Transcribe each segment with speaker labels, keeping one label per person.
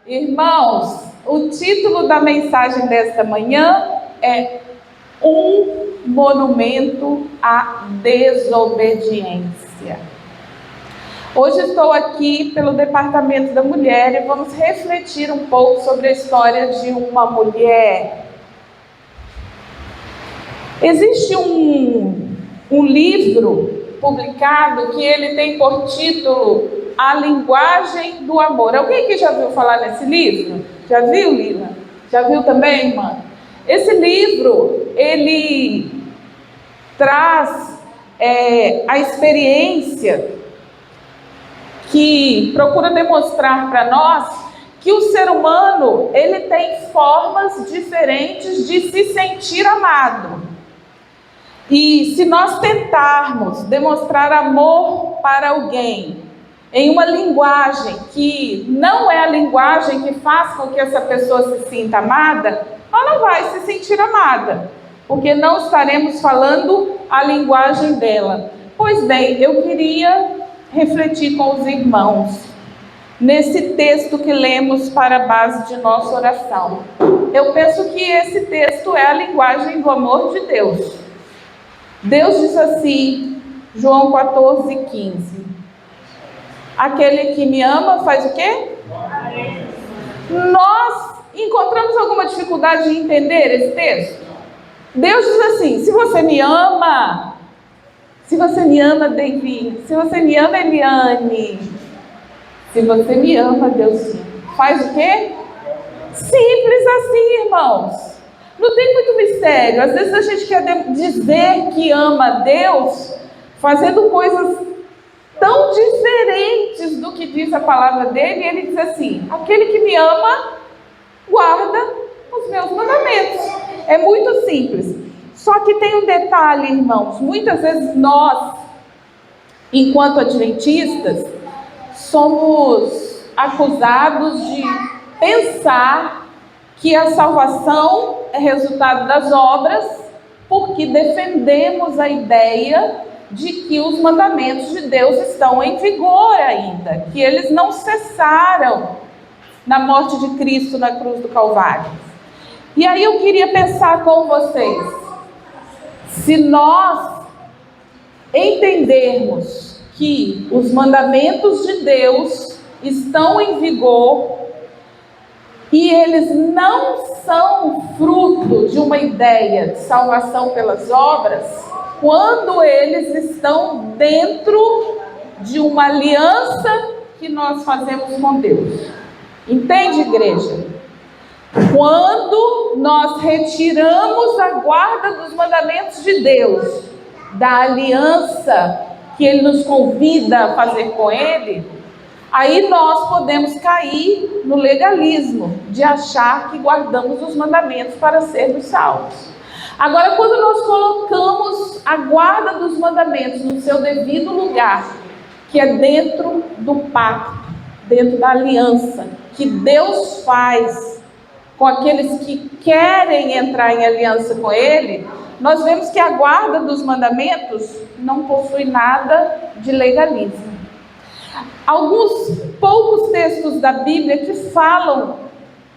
Speaker 1: Irmãos, o título da mensagem desta manhã é Um Monumento à Desobediência. Hoje estou aqui pelo Departamento da Mulher e vamos refletir um pouco sobre a história de uma mulher. Existe um livro publicado que ele tem por título A Linguagem do Amor. Alguém que já viu falar nesse livro? Já viu, Lila? Já viu também, irmã? Esse livro, ele traz a experiência que procura demonstrar para nós que o ser humano, ele tem formas diferentes de se sentir amado. E se nós tentarmos demonstrar amor para alguém em uma linguagem que não é a linguagem que faz com que essa pessoa se sinta amada, ela não vai se sentir amada, porque não estaremos falando a linguagem dela. Pois bem, eu queria refletir com os irmãos nesse texto que lemos para a base de nossa oração. Eu penso que esse texto é a linguagem do amor de Deus. Deus diz assim, João 14:15. Aquele que me ama faz o quê? Nós encontramos alguma dificuldade de entender esse texto? Deus diz assim, se você me ama, Davi, se você me ama, Eliane, se você me ama, Deus faz o quê? Simples assim, irmãos. Não tem muito mistério. Às vezes a gente quer dizer que ama Deus fazendo coisas tão diferentes do que diz a palavra dele, e ele diz assim, aquele que me ama, guarda os meus mandamentos. É muito simples. Só que tem um detalhe, irmãos, muitas vezes nós, enquanto adventistas, somos acusados de pensar que a salvação é resultado das obras, porque defendemos a ideia de que os mandamentos de Deus estão em vigor ainda, que eles não cessaram na morte de Cristo na cruz do Calvário. E aí eu queria pensar com vocês, se nós entendermos que os mandamentos de Deus estão em vigor e eles não são fruto de uma ideia de salvação pelas obras, quando eles estão dentro de uma aliança que nós fazemos com Deus. Entende, igreja? Quando nós retiramos a guarda dos mandamentos de Deus, da aliança que Ele nos convida a fazer com Ele, aí nós podemos cair no legalismo de achar que guardamos os mandamentos para sermos salvos. Agora, quando nós colocamos a guarda dos mandamentos no seu devido lugar, que é dentro do pacto, dentro da aliança que Deus faz com aqueles que querem entrar em aliança com Ele, nós vemos que a guarda dos mandamentos não possui nada de legalismo. Alguns poucos textos da Bíblia que falam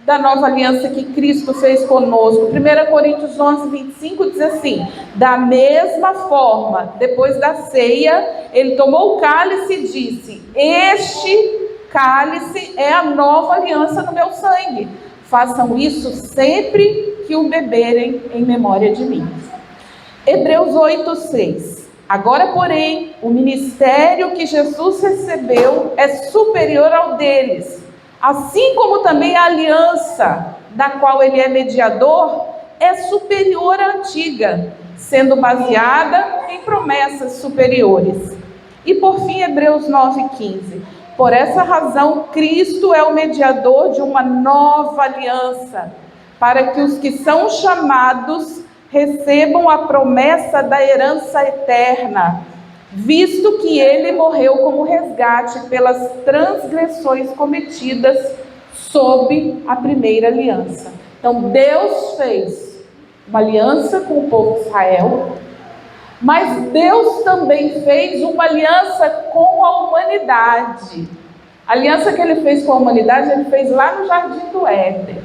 Speaker 1: da nova aliança que Cristo fez conosco. 1 Coríntios 11:25 diz assim, da mesma forma, depois da ceia, ele tomou o cálice e disse, este cálice é a nova aliança no meu sangue. Façam isso sempre que o beberem em memória de mim. Hebreus 8:6. Agora, porém, o ministério que Jesus recebeu é superior ao deles, assim como também a aliança da qual ele é mediador é superior à antiga, sendo baseada em promessas superiores. E por fim, Hebreus 9:15. Por essa razão, Cristo é o mediador de uma nova aliança, para que os que são chamados recebam a promessa da herança eterna, visto que ele morreu como resgate pelas transgressões cometidas sob a primeira aliança. Então Deus fez uma aliança com o povo de Israel, mas Deus também fez uma aliança com a humanidade. A aliança que ele fez com a humanidade, ele fez lá no Jardim do Éden.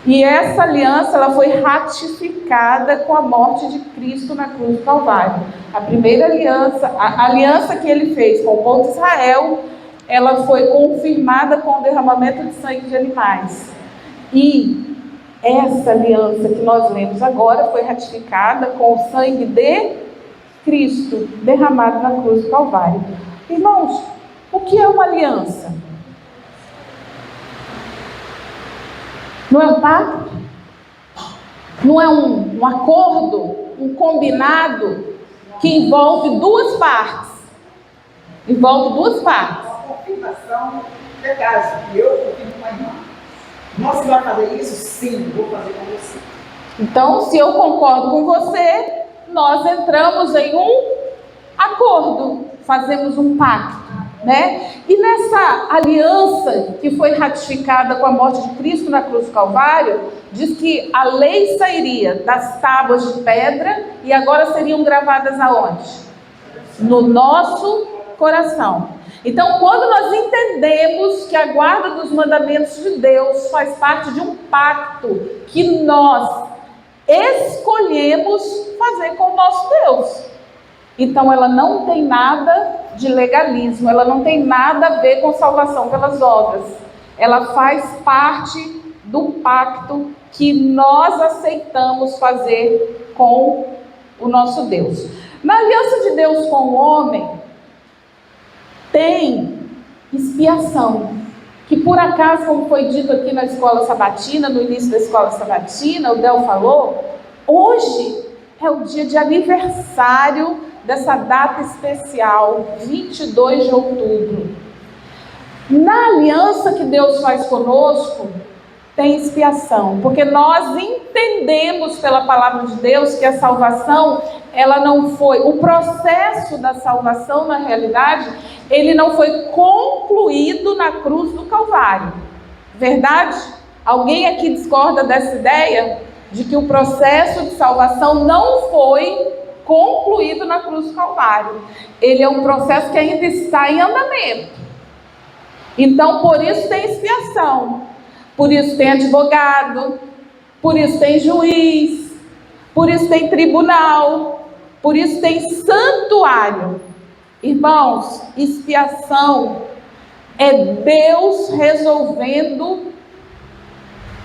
Speaker 1: E essa aliança, ela foi ratificada com a morte de Cristo na cruz do Calvário. A primeira aliança, a aliança que ele fez com o povo de Israel, ela foi confirmada com o derramamento de sangue de animais. E essa aliança que nós lemos agora foi ratificada com o sangue de Cristo derramado na cruz do Calvário. Irmãos, o que é uma aliança? Não é um pacto? Não é um acordo, um combinado que envolve duas partes? Envolve duas partes.
Speaker 2: Uma confirmação de caso. Eu confirmo com a irmã. Você vai fazer isso? Sim, vou fazer com você.
Speaker 1: Então, se eu concordo com você, nós entramos em um acordo, fazemos um pacto, né? E nessa aliança que foi ratificada com a morte de Cristo na cruz do Calvário, diz que a lei sairia das tábuas de pedra e agora seriam gravadas aonde? No nosso coração. Então, quando nós entendemos que a guarda dos mandamentos de Deus faz parte de um pacto que nós escolhemos fazer com o nosso Deus, então ela não tem nada de legalismo, ela não tem nada a ver com salvação pelas obras. Ela faz parte do pacto que nós aceitamos fazer com o nosso Deus. Na aliança de Deus com o homem, tem expiação, que por acaso, como foi dito aqui na escola sabatina, no início da escola sabatina, o Del falou, hoje é o dia de aniversário dessa data especial, 22 de outubro. Na aliança que Deus faz conosco, tem expiação, porque nós entendemos pela palavra de Deus que a salvação, ela não foi, o processo da salvação, na realidade, ele não foi concluído na cruz do Calvário. Verdade? Alguém aqui discorda dessa ideia? De que o processo de salvação não foi concluído na cruz do Calvário. Ele é um processo que ainda está em andamento. Então, por isso tem expiação. Por isso tem advogado, por isso tem juiz, por isso tem tribunal, por isso tem santuário. Irmãos, expiação é Deus resolvendo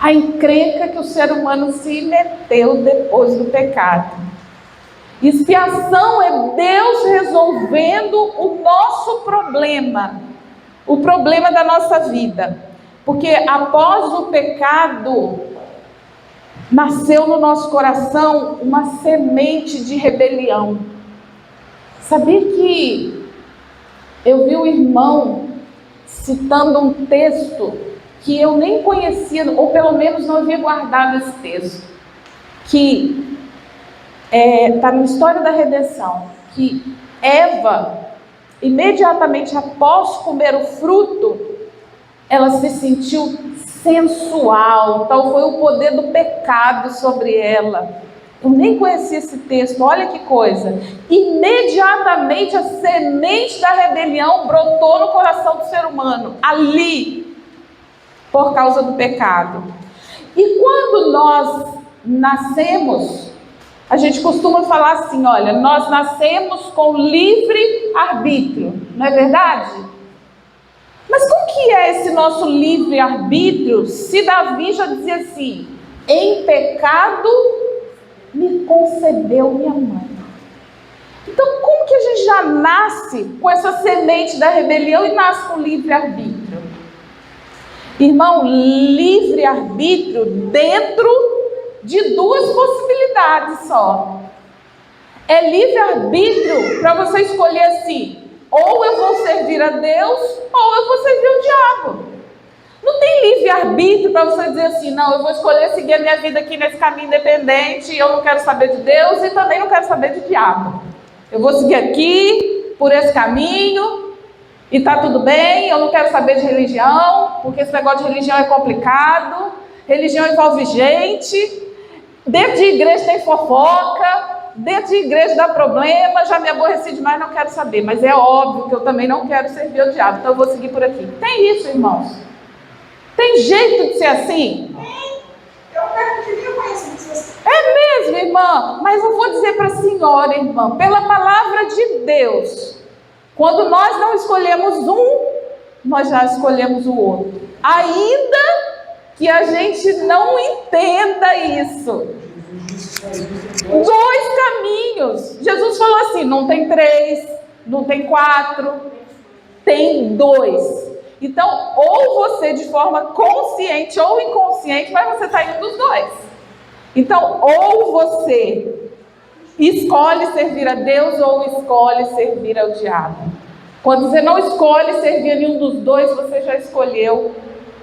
Speaker 1: a encrenca que o ser humano se meteu depois do pecado. Expiação é Deus resolvendo o nosso problema, o problema da nossa vida. Porque após o pecado, nasceu no nosso coração uma semente de rebelião. Sabia que eu vi um irmão citando um texto que eu nem conhecia, ou pelo menos não havia guardado esse texto, que está na história da redenção, que Eva, imediatamente após comer o fruto, ela se sentiu sensual, tal foi o poder do pecado sobre ela. Eu nem conhecia esse texto, olha que coisa. Imediatamente a semente da rebelião brotou no coração do ser humano, ali, por causa do pecado. E quando nós nascemos, a gente costuma falar assim, olha, nós nascemos com livre arbítrio, não é verdade? Mas como que é esse nosso livre-arbítrio, se Davi já dizia assim, em pecado me concebeu minha mãe. Então como que a gente já nasce com essa semente da rebelião e nasce com livre-arbítrio? Irmão, livre-arbítrio dentro de duas possibilidades só. É livre-arbítrio para você escolher assim, ou eu vou servir a Deus, ou eu vou servir o diabo. Não tem livre-arbítrio para você dizer assim, não, eu vou escolher seguir a minha vida aqui nesse caminho independente, eu não quero saber de Deus e também não quero saber de diabo. Eu vou seguir aqui, por esse caminho, e tá tudo bem, eu não quero saber de religião, porque esse negócio de religião é complicado, religião envolve gente, dentro de igreja tem fofoca, dentro de igreja dá problema, já me aborreci demais, não quero saber. Mas é óbvio que eu também não quero servir ao diabo, então eu vou seguir por aqui. Tem isso, irmãos? Tem jeito de ser assim?
Speaker 2: Eu quero que ninguém conheça isso.
Speaker 1: É mesmo, irmã? Mas eu vou dizer para a senhora, irmã, pela palavra de Deus, quando nós não escolhemos um, nós já escolhemos o outro. Ainda que a gente não entenda isso. 2 caminhos. Jesus falou assim, não tem 3, não tem 4, tem 2. Então, ou você de forma consciente ou inconsciente, mas você está indo dos 2. Então, ou você escolhe servir a Deus ou escolhe servir ao diabo. Quando você não escolhe servir a nenhum dos 2, você já escolheu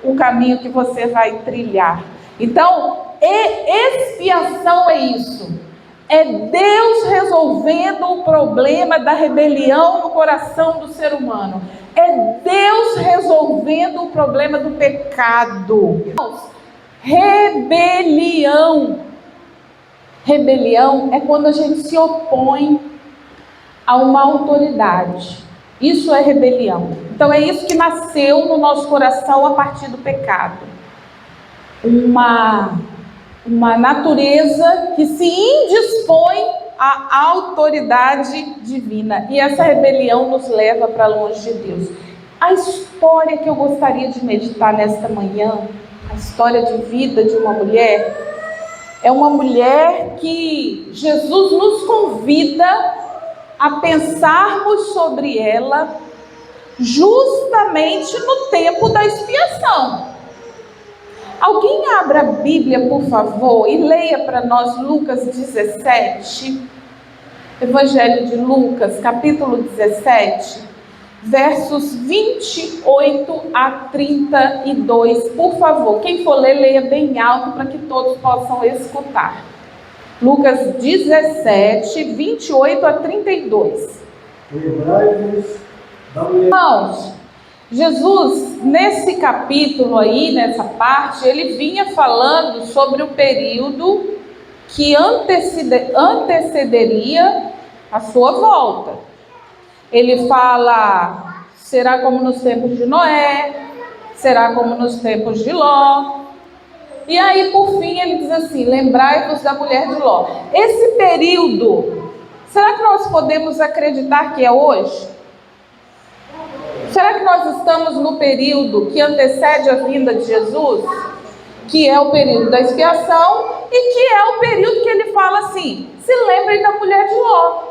Speaker 1: o caminho que você vai trilhar. Então, expiação é isso. É Deus resolvendo o problema da rebelião no coração do ser humano. É Deus resolvendo o problema do pecado. Rebelião. Rebelião é quando a gente se opõe a uma autoridade. Isso é rebelião. Então é isso que nasceu no nosso coração a partir do pecado. Uma natureza que se indispõe à autoridade divina. E essa rebelião nos leva para longe de Deus. A história que eu gostaria de meditar nesta manhã, a história de vida de uma mulher, é uma mulher que Jesus nos convida a pensarmos sobre ela justamente no tempo da expiação. Alguém abra a Bíblia, por favor, e leia para nós Lucas 17, Evangelho de Lucas, capítulo 17, versos 28 a 32, por favor. Quem for ler, leia bem alto para que todos possam escutar. Lucas 17, 28 a 32. Irmãos, Jesus, nesse capítulo aí, nessa parte, ele vinha falando sobre o período que antecederia a sua volta. Ele fala, será como nos tempos de Noé, será como nos tempos de Ló. E aí, por fim, ele diz assim, lembrai-vos da mulher de Ló. Esse período, será que nós podemos acreditar que é hoje? Será que nós estamos no período que antecede a vinda de Jesus? Que é o período da expiação e que é o período que ele fala assim, se lembrem da mulher de Ló.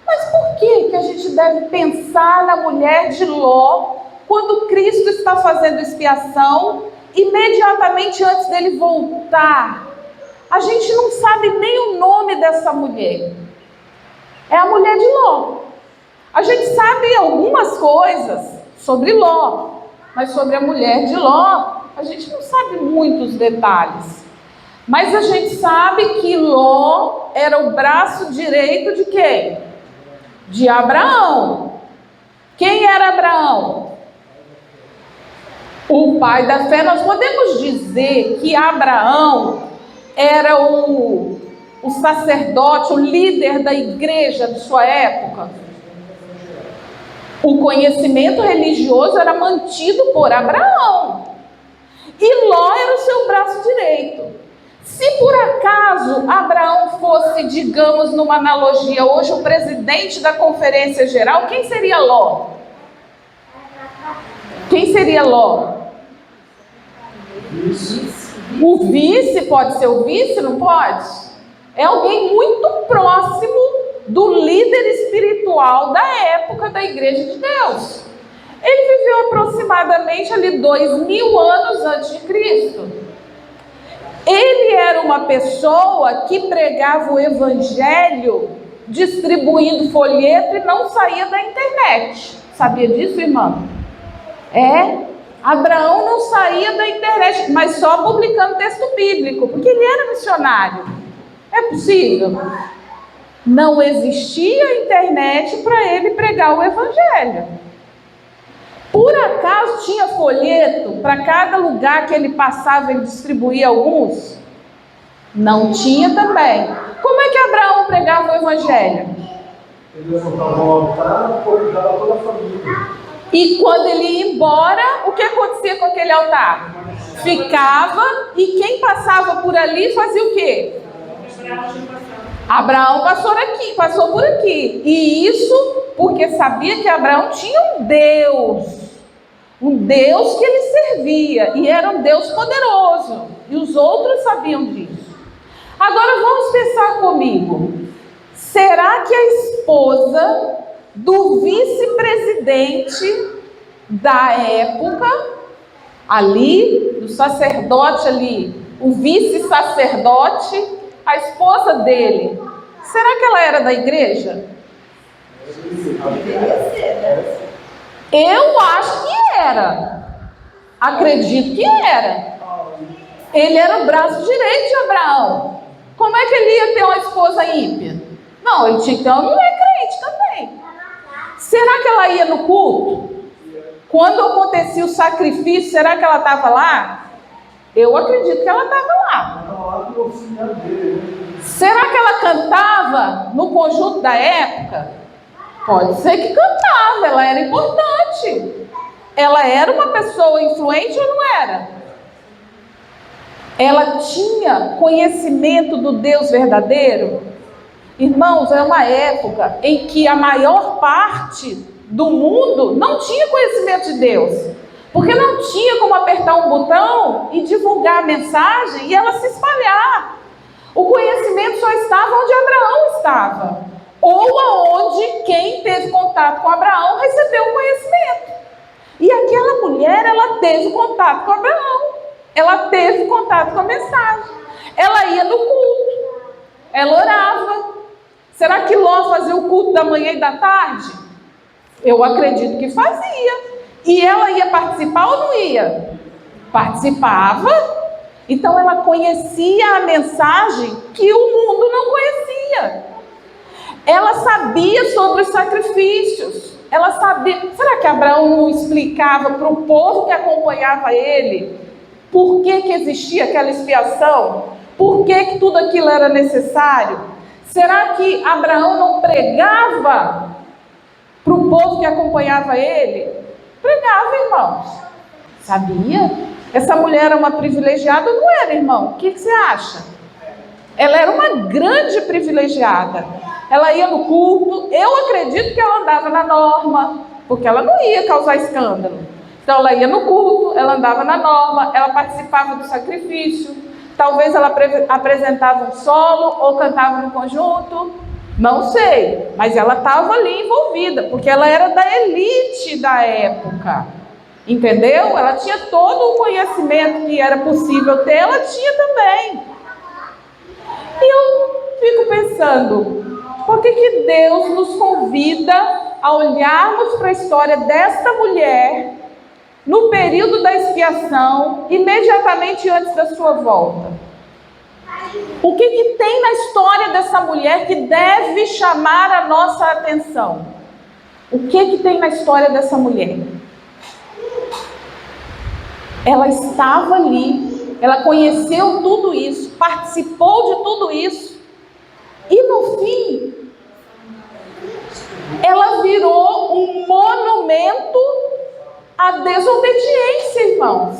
Speaker 1: Mas por que a gente deve pensar na mulher de Ló quando Cristo está fazendo expiação, imediatamente antes dele voltar? A gente não sabe nem o nome dessa mulher. É a mulher de Ló. A gente sabe algumas coisas sobre Ló, mas sobre a mulher de Ló, a gente não sabe muitos detalhes. Mas a gente sabe que Ló era o braço direito de quem? De Abraão. Quem era Abraão? O pai da fé. Nós podemos dizer que Abraão era o sacerdote, o líder da igreja de sua época. O conhecimento religioso era mantido por Abraão. E Ló era o seu braço direito. Se por acaso Abraão fosse, digamos, numa analogia, hoje o presidente da Conferência Geral, quem seria Ló? Quem seria Ló? O vice, pode ser o vice, não pode? É alguém muito próximo do líder espiritual da época da Igreja de Deus. Ele viveu aproximadamente ali 2000 anos antes de Cristo. Ele era uma pessoa que pregava o evangelho distribuindo folheto e não saía da internet. Sabia disso, irmã? Abraão não saía da internet, mas só publicando texto bíblico, porque ele era missionário. É possível? Não existia internet para ele pregar o evangelho. Por acaso tinha folheto para cada lugar que ele passava, ele distribuía alguns? Não tinha também. Como é que Abraão Abraão pregava o evangelho?
Speaker 2: Ele levantava um altar e convidava toda a família.
Speaker 1: E quando ele ia embora, o que acontecia com aquele altar? Ficava, e quem passava por ali fazia o quê? Abraão passou por aqui. E isso porque sabia que Abraão tinha um Deus que ele servia, e era um Deus poderoso, e os outros sabiam disso. Agora vamos pensar comigo, será que a esposa do vice-presidente da época, ali, do sacerdote ali, o vice-sacerdote, a esposa dele, será que ela era da igreja? Eu acho que era. Acredito que era. Ele era o braço direito de Abraão. Como é que ele ia ter uma esposa ímpia? Não, ele tinha que ter uma mulher crente também. Será que ela ia no culto? Quando acontecia o sacrifício, será que ela estava lá? Eu acredito que ela estava lá. Será que ela cantava no conjunto da época? Pode ser que cantava, ela era importante. Ela era uma pessoa influente ou não era? Ela tinha conhecimento do Deus verdadeiro? Irmãos, é uma época em que a maior parte do mundo não tinha conhecimento de Deus. Porque não tinha como apertar um botão e divulgar a mensagem e ela se espalhar. O conhecimento só estava onde Abraão estava. Ou aonde quem teve contato com Abraão recebeu o conhecimento. E aquela mulher, ela teve contato com Abraão. Ela teve contato com a mensagem. Ela ia no culto. Ela orava. Será que Ló fazia o culto da manhã e da tarde? Eu acredito que fazia. E ela ia participar ou não ia? Participava. Então ela conhecia a mensagem que o mundo não conhecia. Ela sabia sobre os sacrifícios. Ela sabia. Será que Abraão não explicava para o povo que acompanhava ele por que existia aquela expiação? Por que tudo aquilo era necessário? Será que Abraão não pregava para o povo que acompanhava ele? Pregava, irmãos. Sabia? Essa mulher era uma privilegiada ou não era, irmão? O que você acha? Ela era uma grande privilegiada. Ela ia no culto. Eu acredito que ela andava na norma, porque ela não ia causar escândalo. Então ela ia no culto, ela andava na norma, ela participava do sacrifício. Talvez ela apresentava um solo ou cantava no conjunto. Não sei, mas ela estava ali envolvida, porque ela era da elite da época. Entendeu? Ela tinha todo o conhecimento que era possível ter, ela tinha também. E eu fico pensando, por que Deus nos convida a olharmos para a história desta mulher no período da expiação, imediatamente antes da sua volta? O que tem na história dessa mulher que deve chamar a nossa atenção? O que tem na história dessa mulher? Ela estava ali, ela conheceu tudo isso, participou de tudo isso, e no fim, ela virou um monumento à desobediência, irmãos.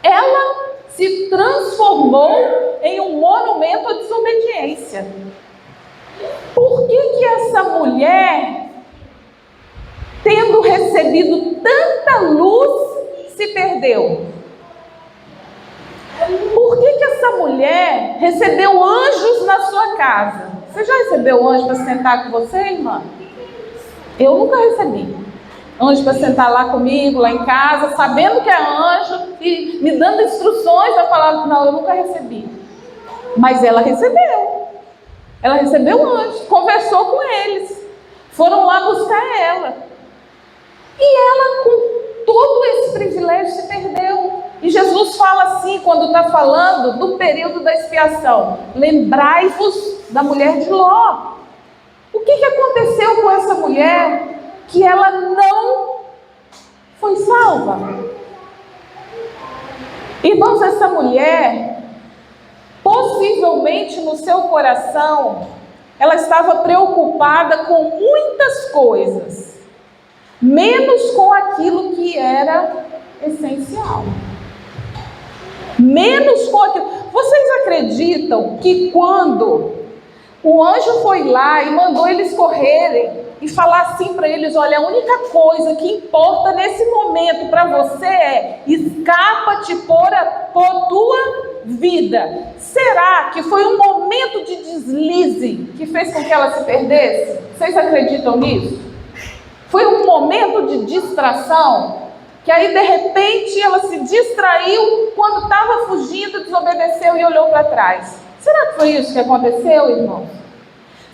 Speaker 1: Ela se transformou em um monumento à desobediência. Por que essa mulher, tendo recebido tanta luz, se perdeu? Por que essa mulher recebeu anjos na sua casa? Você já recebeu anjo para sentar com você, irmã? Eu nunca recebi anjo para sentar lá comigo, lá em casa, sabendo que é anjo e me dando instruções. Eu falava, não, eu nunca recebi. Mas ela recebeu. Ela recebeu anjo, conversou com eles, foram lá buscar ela. E ela, com todo esse privilégio, se perdeu. E Jesus fala assim, quando está falando do período da expiação: lembrai-vos da mulher de Ló. O que aconteceu com essa mulher que ela não foi salva? Irmãos, essa mulher, possivelmente no seu coração, ela estava preocupada com muitas coisas, menos com aquilo que era essencial. Menos com aquilo. Vocês acreditam que quando o anjo foi lá e mandou eles correrem e falar assim para eles: olha, a única coisa que importa nesse momento para você é escapa-te por tua vida. Será que foi um momento de deslize que fez com que ela se perdesse? Vocês acreditam nisso? Foi um momento de distração, que aí de repente ela se distraiu quando estava fugindo, desobedeceu e olhou para trás. Será que foi isso que aconteceu, irmãos?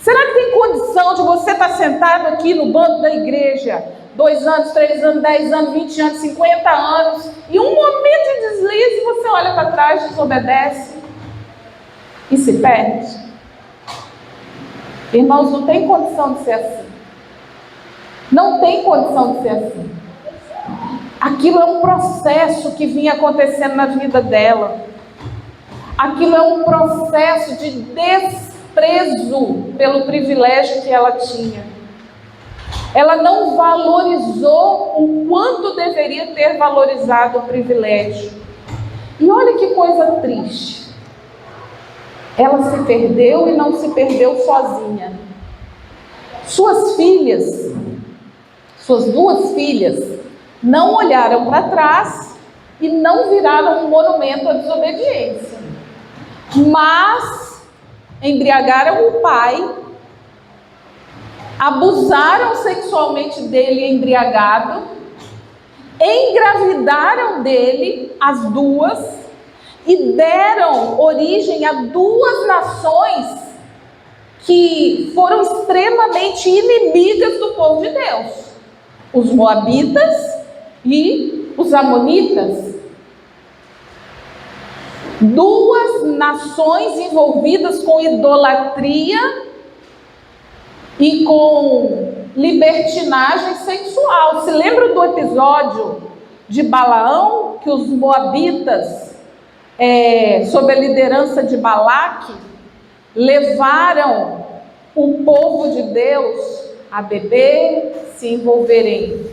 Speaker 1: Será que tem condição de você estar sentado aqui no banco da igreja 2 anos, 3 anos, 10 anos, 20 anos, 50 anos, e um momento de deslize você olha para trás, desobedece e se perde? Irmãos, não tem condição de ser assim. Não tem condição de ser assim. Aquilo é um processo que vinha acontecendo na vida dela. Aquilo é um processo de desprezo pelo privilégio que ela tinha. Ela não valorizou o quanto deveria ter valorizado o privilégio. E olha que coisa triste. Ela se perdeu e não se perdeu sozinha. Suas filhas, suas 2 filhas, não olharam para trás e não viraram um monumento à desobediência, mas embriagaram o pai, abusaram sexualmente dele embriagado, engravidaram dele as 2 e deram origem a 2 nações que foram extremamente inimigas do povo de Deus: os moabitas e os amonitas. 2 nações envolvidas com idolatria e com libertinagem sexual. Se lembra do episódio de Balaão, que os moabitas, sob a liderança de Balaque, levaram o povo de Deus a beber, se envolverem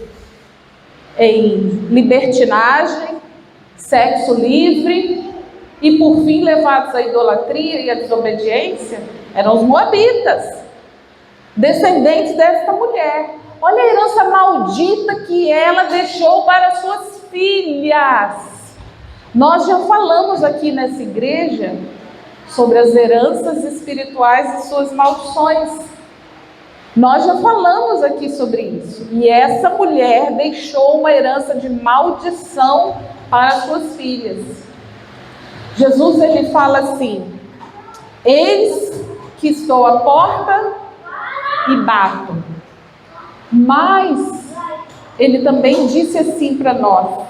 Speaker 1: em libertinagem, sexo livre e por fim levados à idolatria e à desobediência? Eram os moabitas, descendentes desta mulher. Olha a herança maldita que ela deixou para suas filhas. Nós já falamos aqui nessa igreja sobre as heranças espirituais e suas maldições. Nós já falamos aqui sobre isso. E essa mulher deixou uma herança de maldição para suas filhas. Jesus, ele fala assim: eis que estou à porta e bato. Mas ele também disse assim para nós: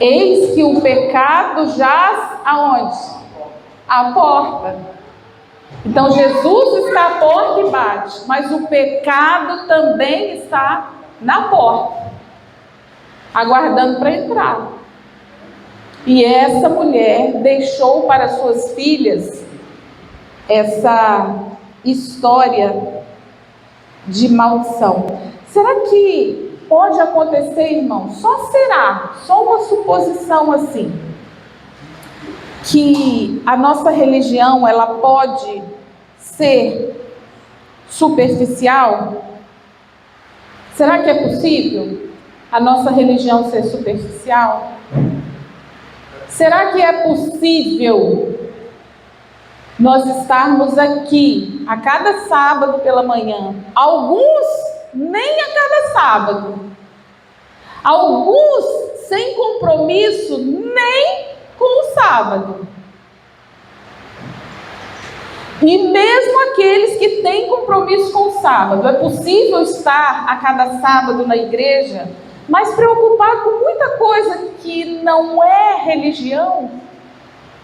Speaker 1: eis que o pecado jaz aonde? À porta. Então Jesus está à porta e bate, mas o pecado também está na porta, aguardando para entrar. E essa mulher deixou para suas filhas essa história de maldição. Será que pode acontecer, irmão? Só uma suposição assim, que a nossa religião, ela pode ser superficial? Será que é possível a nossa religião ser superficial? Será que é possível nós estarmos aqui a cada sábado pela manhã? Alguns nem a cada sábado, alguns sem compromisso nem com o sábado. E mesmo aqueles que têm compromisso com o sábado, é possível estar a cada sábado na igreja, mas preocupado com muita coisa que não é religião?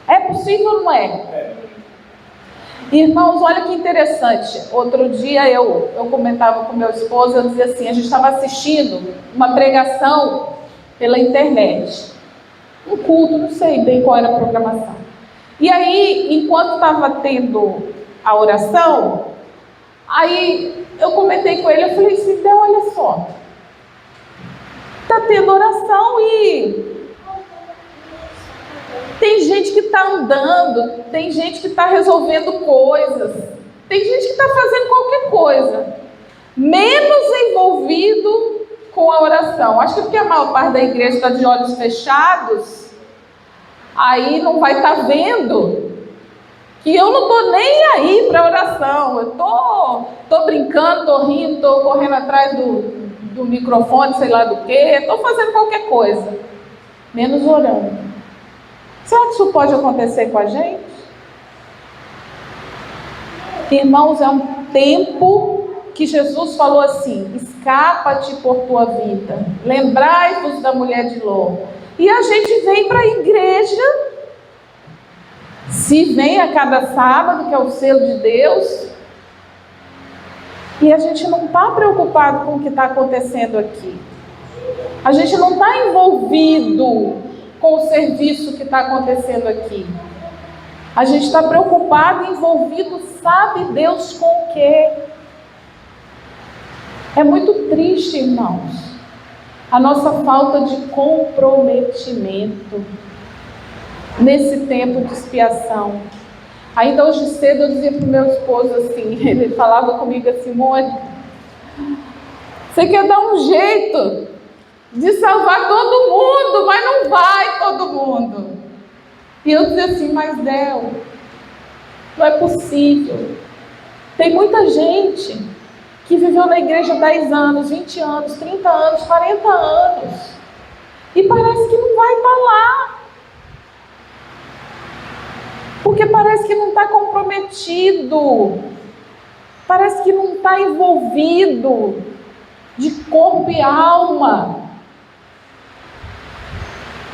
Speaker 1: É possível ou não é? Irmãos, olha que interessante. Outro dia eu comentava com meu esposo, eu dizia assim, a gente estava assistindo uma pregação pela internet, um culto, não sei bem qual era a programação. E aí, enquanto estava tendo a oração, Aí eu comentei com ele, eu falei assim, Del, olha só, está tendo oração e tem gente que está andando, tem gente que está resolvendo coisas, tem gente que está fazendo qualquer coisa, menos envolvido com a oração. Acho que porque a maior parte da igreja está de olhos fechados, aí não vai estar vendo que eu não estou nem aí para a oração. Eu estou brincando, estou rindo, estou correndo atrás do microfone, sei lá do que, estou fazendo qualquer coisa, menos orando. Será que isso pode acontecer com a gente? Irmãos, é um tempo que Jesus falou assim, escapa-te por tua vida, lembrai-vos da mulher de Ló. E a gente vem para a igreja, se vem a cada sábado, que é o selo de Deus, e a gente não está preocupado com o que está acontecendo aqui. A gente não está envolvido com o serviço que está acontecendo aqui. A gente está preocupado, envolvido, sabe Deus com o quê? É muito triste, irmãos, a nossa falta de comprometimento nesse tempo de expiação. Ainda hoje cedo eu dizia para o meu esposo assim, ele falava comigo assim, Mônica, você quer dar um jeito de salvar todo mundo, mas não vai todo mundo. E eu dizia assim, mas Del, não é possível. Tem muita gente que viveu na igreja 10 anos, 20 anos, 30 anos, 40 anos, e parece que não vai estar lá. Porque parece que não está comprometido, parece que não está envolvido de corpo e alma.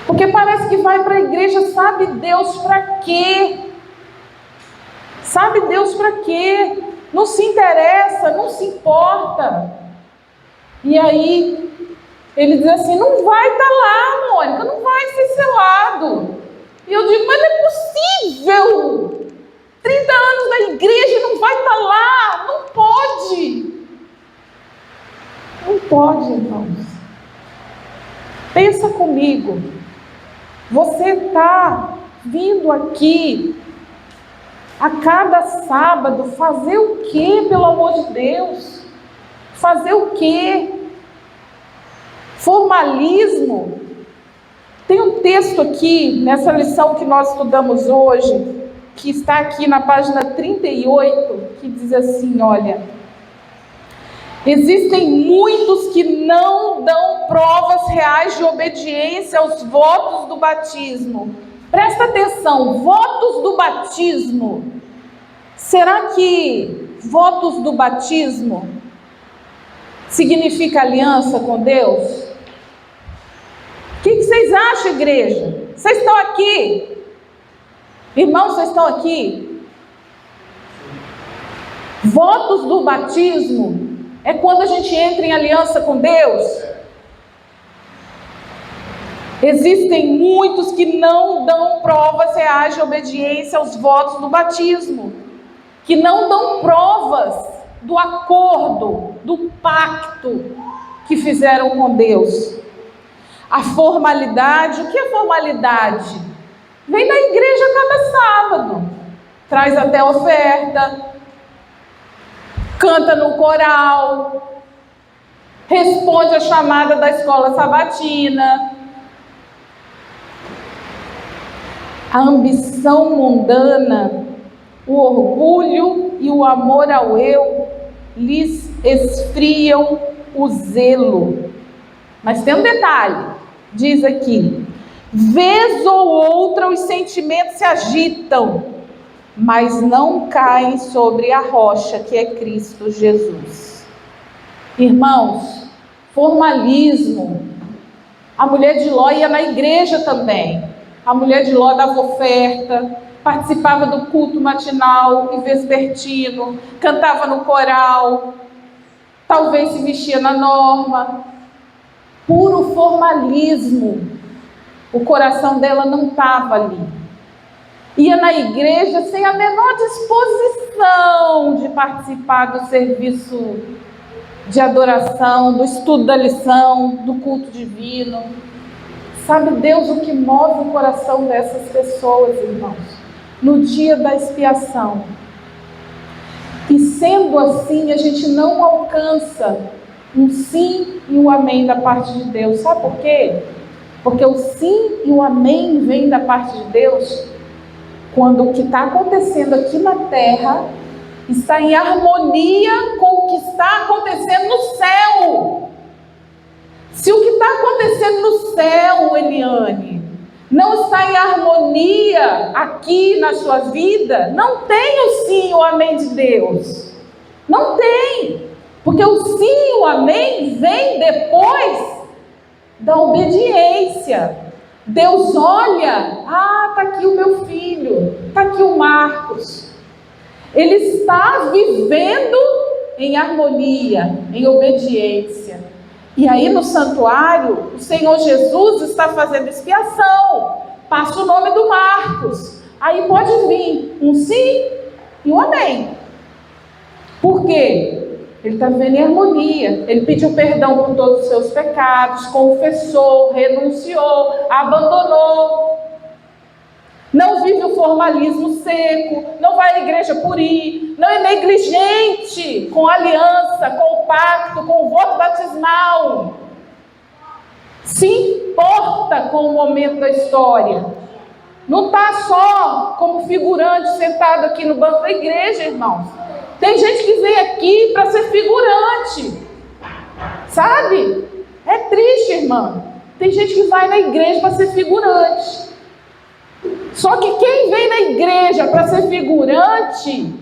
Speaker 1: Porque parece que vai para a igreja, sabe Deus para quê? Sabe Deus para quê? Não se interessa, não se importa. E aí, ele diz assim, não vai estar lá, Mônica, não vai ser selado. E eu digo, mas não é possível. 30 anos na igreja e não vai estar lá. Não pode. Não pode, irmãos. Pensa comigo. Você está vindo aqui a cada sábado fazer o quê, pelo amor de Deus? Fazer o quê? Formalismo? Tem um texto aqui, nessa lição que nós estudamos hoje, que está aqui na página 38, que diz assim, olha, existem muitos que não dão provas reais de obediência aos votos do batismo. Presta atenção, votos do batismo. Será que votos do batismo significa aliança com Deus? O que vocês acham, igreja? Vocês estão aqui? Irmãos, vocês estão aqui? Votos do batismo é quando a gente entra em aliança com Deus. Existem muitos que não dão provas reais de obediência aos votos do batismo, que não dão provas do acordo, do pacto que fizeram com Deus. A formalidade, o que é formalidade? Vem na igreja cada sábado, traz até oferta, canta no coral, responde a chamada da escola sabatina. A ambição mundana, o orgulho e o amor ao eu lhes esfriam o zelo. Mas tem um detalhe, diz aqui, vez ou outra os sentimentos se agitam, mas não caem sobre a rocha que é Cristo Jesus. Irmãos, formalismo. A mulher de Ló ia na igreja também. A mulher de Ló dava oferta, participava do culto matinal e vespertino, cantava no coral, talvez se vestia na norma. Puro formalismo. O coração dela não estava ali. ia na igreja sem a menor disposição de participar do serviço de adoração, do estudo da lição, do culto divino. Sabe Deus o que move o coração dessas pessoas, irmãos? No dia da expiação. E sendo assim, a gente não alcança um sim e um amém da parte de Deus. Sabe por quê? Porque o sim e o amém vem da parte de Deus quando o que está acontecendo aqui na terra está em harmonia com o que está acontecendo no céu. Se o que está acontecendo no céu, Eliane, não está em harmonia aqui na sua vida, não tem o sim e o amém de Deus. Não tem. Porque o sim e o amém vem depois da obediência. Deus olha, está aqui o meu filho, está aqui o Marcos. Ele está vivendo em harmonia, em obediência. E aí no santuário, o Senhor Jesus está fazendo expiação. Passa o nome do Marcos. Aí pode vir um sim e um amém. Por quê? Ele está vivendo em harmonia. Ele pediu perdão por todos os seus pecados, confessou, renunciou, abandonou. Não vive o formalismo seco, não vai à igreja por ir, não é negligente com a aliança, com o pacto, com o voto batismal. Se importa com o momento da história. Não está só como figurante sentado aqui no banco da igreja, irmãos. Tem gente que vem aqui para ser figurante, sabe? É triste, irmã. Tem gente que vai na igreja para ser figurante. Só que quem vem na igreja para ser figurante,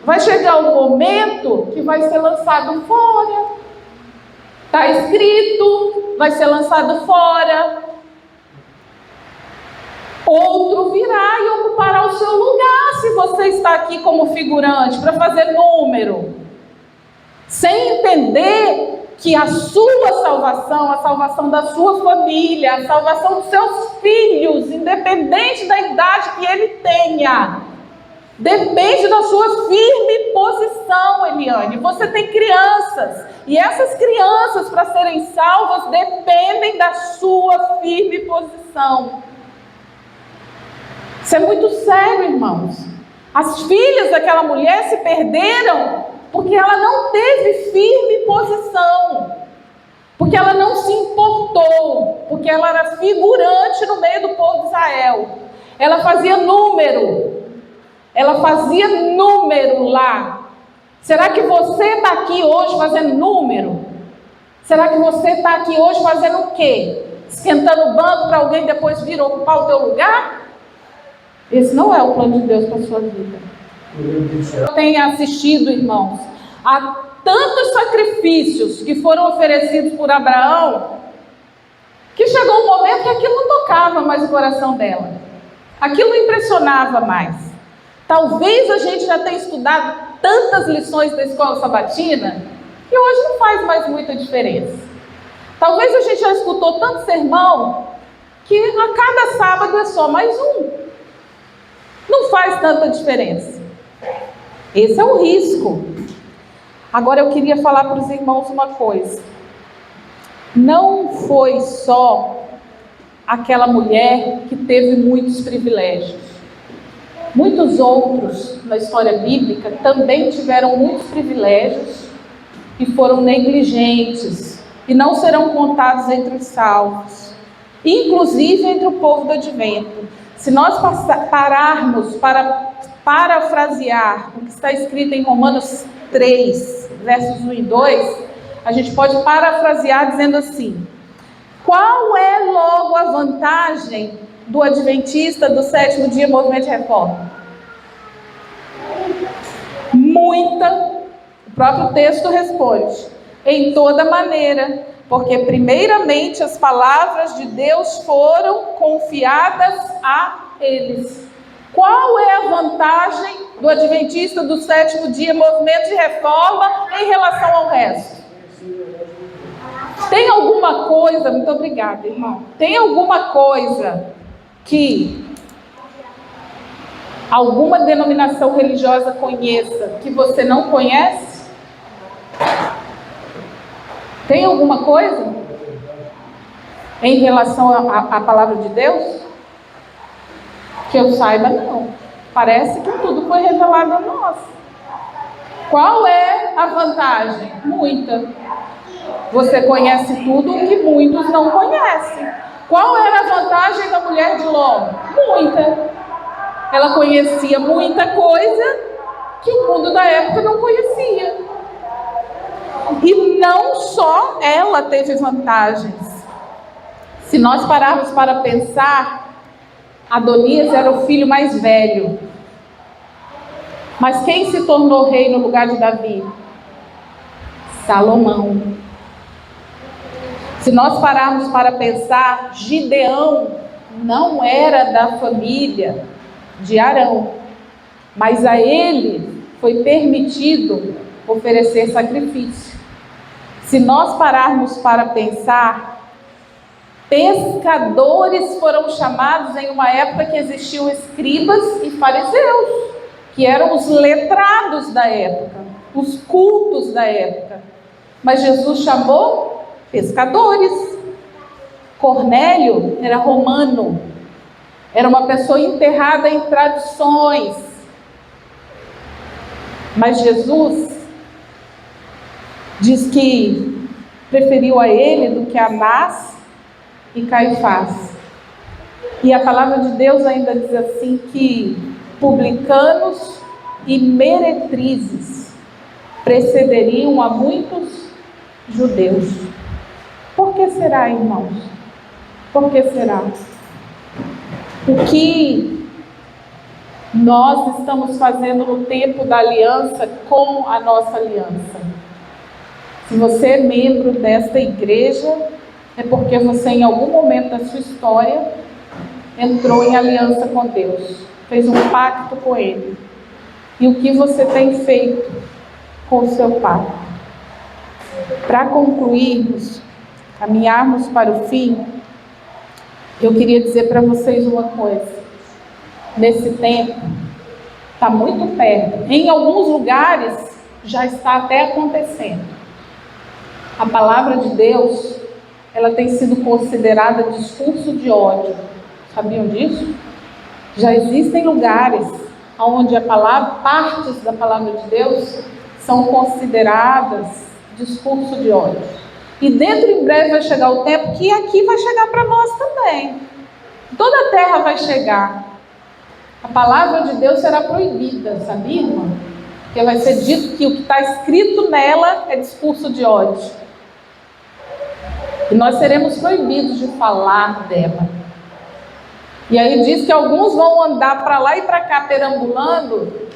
Speaker 1: vai chegar um momento que vai ser lançado fora. Está escrito, vai ser lançado fora. Outro virá e ocupará o seu lugar, se você está aqui como figurante, para fazer número. Sem entender que a sua salvação, a salvação da sua família, a salvação dos seus filhos, independente da idade que ele tenha, depende da sua firme posição, Eliane. Você tem crianças, e essas crianças, para serem salvas, dependem da sua firme posição. Isso é muito sério, irmãos. As filhas daquela mulher se perderam porque ela não teve firme posição, porque ela não se importou, porque ela era figurante no meio do povo de Israel. Ela fazia número lá. Será que você está aqui hoje fazendo número? Será que você está aqui hoje fazendo o quê? Esquentando o banco para alguém depois vir ocupar o teu lugar? Esse não é o plano de Deus para a sua vida. Eu tenho assistido, irmãos, a tantos sacrifícios que foram oferecidos por Abraão, que chegou um momento que aquilo não tocava mais o coração dela. Aquilo não impressionava mais. Talvez a gente já tenha estudado tantas lições da escola sabatina, que hoje não faz mais muita diferença. Talvez a gente já escutou tanto sermão, que a cada sábado é só mais um. Não faz tanta diferença. Esse é o risco. Agora eu queria falar para os irmãos uma coisa. Não foi só aquela mulher que teve muitos privilégios. Muitos outros na história bíblica também tiveram muitos privilégios e foram negligentes e não serão contados entre os salvos, inclusive entre o povo do advento. Se nós pararmos para parafrasear o que está escrito em Romanos 3, versos 1 e 2, a gente pode parafrasear dizendo assim: qual é logo a vantagem do adventista do sétimo dia movimento de reforma? Muita. O próprio texto responde: em toda maneira, porque primeiramente as palavras de Deus foram confiadas a eles. Qual é a vantagem do adventista do sétimo dia movimento de reforma em relação ao resto? Tem alguma coisa, muito obrigada, irmão. Tem alguma coisa que alguma denominação religiosa conheça que você não conhece? Tem alguma coisa em relação à palavra de Deus? Que eu saiba, não. Parece que tudo foi revelado a nós. Qual é a vantagem? Muita. Você conhece tudo o que muitos não conhecem. Qual era a vantagem da mulher de Ló? Muita. Ela conhecia muita coisa que o mundo da época não conhecia. E não só ela teve vantagens. Se nós pararmos para pensar, Adonias era o filho mais velho. Mas quem se tornou rei no lugar de Davi? Salomão. Se nós pararmos para pensar, Gideão não era da família de Arão, mas a ele foi permitido oferecer sacrifício. Se nós pararmos para pensar, pescadores foram chamados em uma época que existiam escribas e fariseus, que eram os letrados da época, os cultos da época. Mas Jesus chamou pescadores. Cornélio era romano, era uma pessoa enterrada em tradições. Mas Jesus diz que preferiu a ele do que a Anás e Caifás. E a palavra de Deus ainda diz assim que publicanos e meretrizes precederiam a muitos judeus. Por que será, irmãos? Por que será? O que nós estamos fazendo no tempo da aliança com a nossa aliança? Se você é membro desta igreja, é porque você em algum momento da sua história entrou em aliança com Deus, fez um pacto com Ele. E o que você tem feito com o seu pacto? Para concluirmos, caminharmos para o fim, eu queria dizer para vocês uma coisa. Nesse tempo, está muito perto. Em alguns lugares, já está até acontecendo. A palavra de Deus, ela tem sido considerada discurso de ódio. Sabiam disso? Já existem lugares onde a palavra, partes da palavra de Deus são consideradas discurso de ódio. E dentro em breve vai chegar o tempo que aqui vai chegar para nós também. Toda a terra vai chegar. A palavra de Deus será proibida, sabia, irmã? Porque vai ser dito que o que está escrito nela é discurso de ódio. E nós seremos proibidos de falar dela. E aí diz que alguns vão andar para lá e para cá perambulando,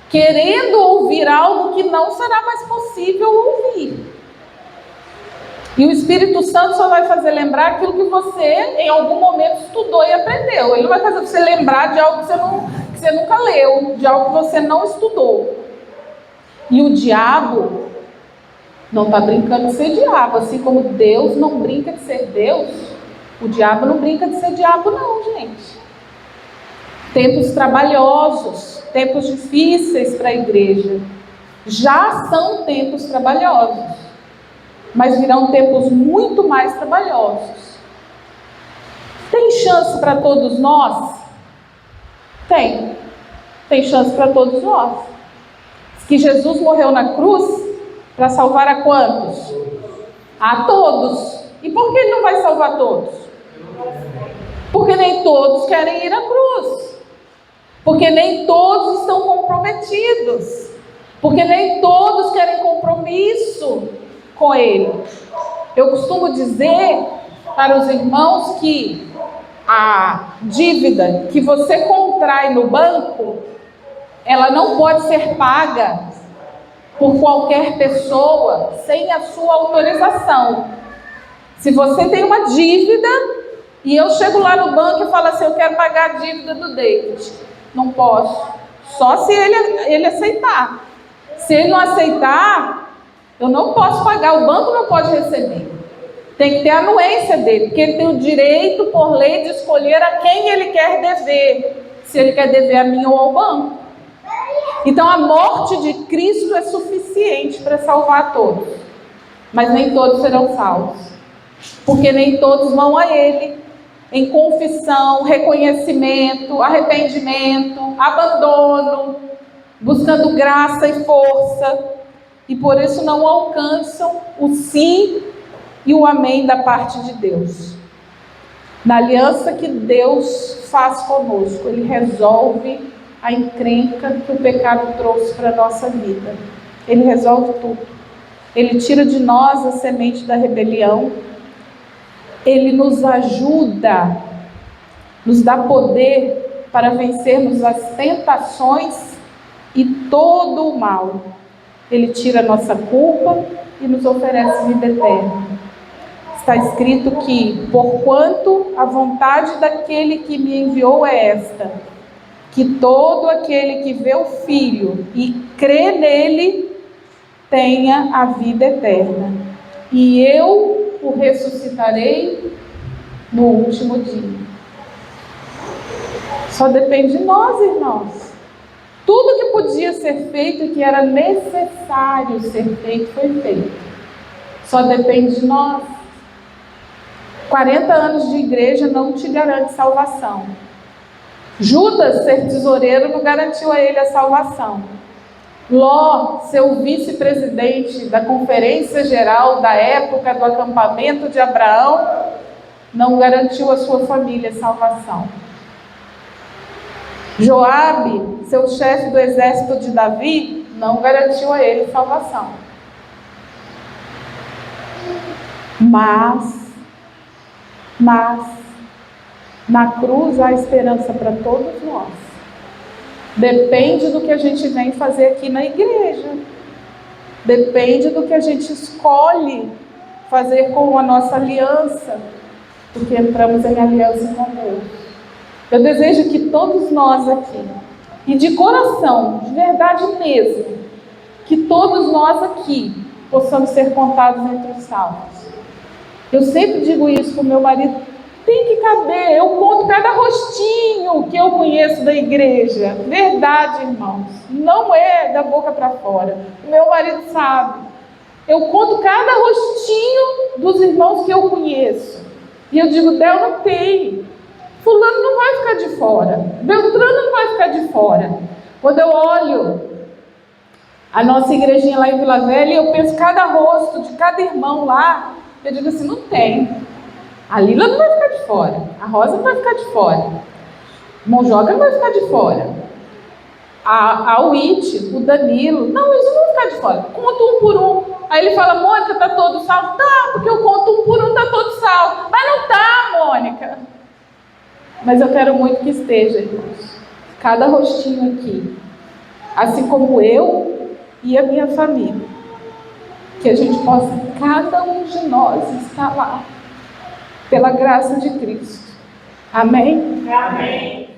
Speaker 1: querendo ouvir algo que não será mais possível ouvir. E o Espírito Santo só vai fazer lembrar aquilo que você em algum momento estudou e aprendeu. Ele não vai fazer você lembrar de algo que você nunca leu, de algo que você não estudou. E o diabo não está brincando de ser diabo, assim como Deus não brinca de ser Deus. O diabo não brinca de ser diabo não, gente. Tempos trabalhosos, tempos difíceis para a igreja. Já são tempos trabalhosos, mas virão tempos muito mais trabalhosos. Tem chance para todos nós? Tem. Tem chance para todos nós. Diz que Jesus morreu na cruz para salvar a quantos? A todos. E por que ele não vai salvar todos? Porque nem todos querem ir à cruz. Porque nem todos estão comprometidos. Porque nem todos querem compromisso com Ele. Eu costumo dizer para os irmãos que a dívida que você contrai no banco, ela não pode ser paga por qualquer pessoa sem a sua autorização. Se você tem uma dívida e eu chego lá no banco e falo assim, eu quero pagar a dívida do David, não posso. Só se ele aceitar. Se ele não aceitar, eu não posso pagar, o banco não pode receber. Tem que ter a anuência dele, porque ele tem o direito por lei de escolher a quem ele quer dever. se ele quer dever a mim ou ao banco. Então a morte de Cristo é suficiente para salvar todos, mas nem todos serão salvos, porque nem todos vão a Ele em confissão, reconhecimento, arrependimento, abandono, buscando graça e força, e por isso não alcançam o sim e o amém da parte de Deus. Na aliança que Deus faz conosco, Ele resolve a encrenca que o pecado trouxe para a nossa vida. Ele resolve tudo. Ele tira de nós a semente da rebelião. Ele nos ajuda, nos dá poder para vencermos as tentações e todo o mal. Ele tira a nossa culpa e nos oferece vida eterna. Está escrito que, porquanto a vontade daquele que me enviou é esta, que todo aquele que vê o Filho e crê nele tenha a vida eterna, e eu o ressuscitarei no último dia. Só depende de nós, irmãos. Tudo que podia ser feito e que era necessário ser feito, foi feito. Só depende de nós. 40 anos de igreja não te garante salvação. Judas ser tesoureiro não garantiu a ele a salvação. Ló, seu vice-presidente da conferência geral da época do acampamento de Abraão, não garantiu a sua família salvação. Joabe, seu chefe do exército de Davi, não garantiu a ele salvação. Mas na cruz há esperança para todos nós. Depende do que a gente vem fazer aqui na igreja. Depende do que a gente escolhe fazer com a nossa aliança, porque entramos em aliança com Deus. Eu desejo que todos nós aqui, e de coração, de verdade mesmo, que todos nós aqui possamos ser contados entre os salvos. Eu sempre digo isso para o meu marido, tem que caber, eu conto cada rostinho que eu conheço da igreja. Verdade, irmãos, não é da boca para fora. O meu marido sabe. Eu conto cada rostinho dos irmãos que eu conheço. E eu digo, Del, não tem. Fulano não vai ficar de fora. Beltrano não vai ficar de fora. Quando eu olho a nossa igrejinha lá em Vila Velha, eu penso cada rosto de cada irmão lá, eu digo assim, não tem. A Lila não vai ficar de fora. A Rosa não vai ficar de fora. O Monjoga não vai ficar de fora. A Witch, o Danilo, não, eles não vão ficar de fora. Conto um por um. Aí ele fala, Mônica, tá todo salvo? Tá, porque eu conto um por um, tá todo salvo. Mas não tá, Mônica. Mas eu quero muito que esteja, irmãos. Cada rostinho aqui. Assim como eu e a minha família. Que a gente possa, cada um de nós, estar lá. Pela graça de Cristo. Amém?
Speaker 3: Amém.